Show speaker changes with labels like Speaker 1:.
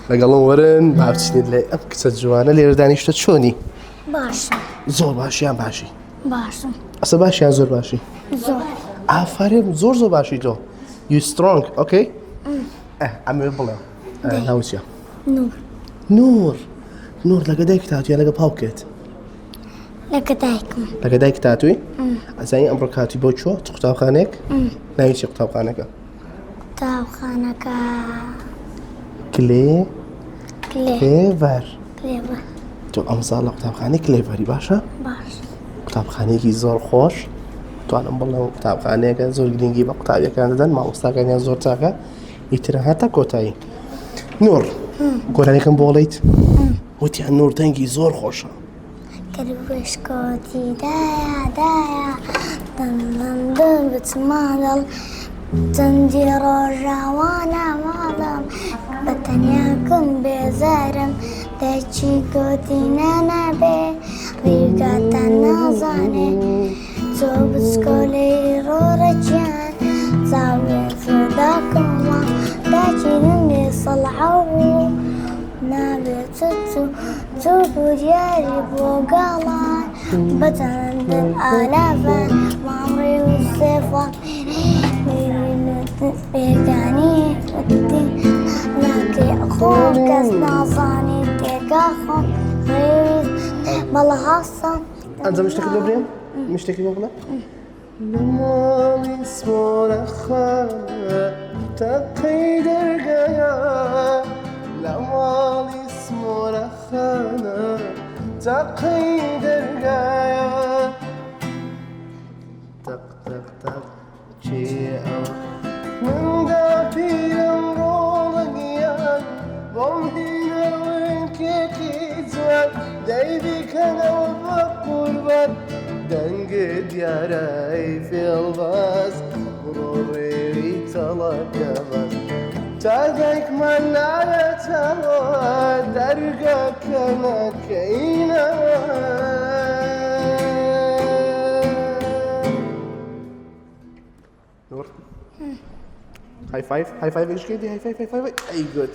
Speaker 1: لەگەڵم وەرن با بچینێت لێ ئەم کچە جوانە لێرە دانیشتە چۆنی؟
Speaker 2: باشە
Speaker 1: زۆر باشیان باشی
Speaker 2: باشم
Speaker 1: ئەسە باشیان زۆر باشی
Speaker 2: زۆر
Speaker 1: ئافرین زۆر زۆر باشی تۆ you strong okay ئەمێ بڵێ ناوچیە
Speaker 2: نور
Speaker 1: نور نور لەگە دایک تاتویە لەگە پاوکێت
Speaker 2: لەگە دایکم
Speaker 1: لەگە دایک تاتوی ئەزانی ئەمڕۆ کاتی بۆ چوە تو قوتابخانێک ناوی چی قوتابخانەکە
Speaker 2: قوتابخانەکە
Speaker 1: کلێڤەر
Speaker 2: کلێوە
Speaker 1: تۆ ئەم ساڵ لە قوتابخانەی کلێڤەری باشە
Speaker 2: باش
Speaker 1: قوتابخانەیەکی زۆر خۆش توانم بڵێم قوتابخانەیەەکە زۆر گرنگی بە قوتابیەکان دەدەن مامۆستاکانیان زۆر چاکە ئیترە هاتە کۆتایی نور گۆرانێکم بۆ بڵێیت وتیان نور دەنگی زۆر خۆشە
Speaker 2: کەروشکۆتی دایە دایە دەم بچماڵ چەندی ڕۆژاوانە ماڵم بە تەنیاکەم بێزارم دەچی گۆتی نانابێ ڕیگاتە نازانێ چۆ بچکۆلەی ڕۆڕەجیان چاوێ فرداکەمە داچینم لێ سەڵعەو نابێت چۆ بوریاری بۆ گاڵان بەچەندن ئالافان ماڕێ و سێفان بێگانی ناکێ خۆم کەس نازانی تێگا خۆم ڕێویست بەڵە هاستم
Speaker 1: ئەنجام شتێکی بۆ بڵێم شتێکی بۆ بڵێ لە ماڵی سمۆرەخانە تەقەی دەرگایە لە ماڵی سمۆرەخانە تەقەی دەرگایە تەق تەق تەق چێ ئەو مندا پیرم ڕۆڵەگیان بۆم هینەوەکێکی جوان دەیبیکەنەوە بە قوربان دەنگە دیارای فێڵباز بڕۆ ڕێوی تەڵەکە بەس تا دایکمان نایەتەوە دەرگاکە ناکەینەوە نور هاي فايف ايش كده هاي فايف اي جود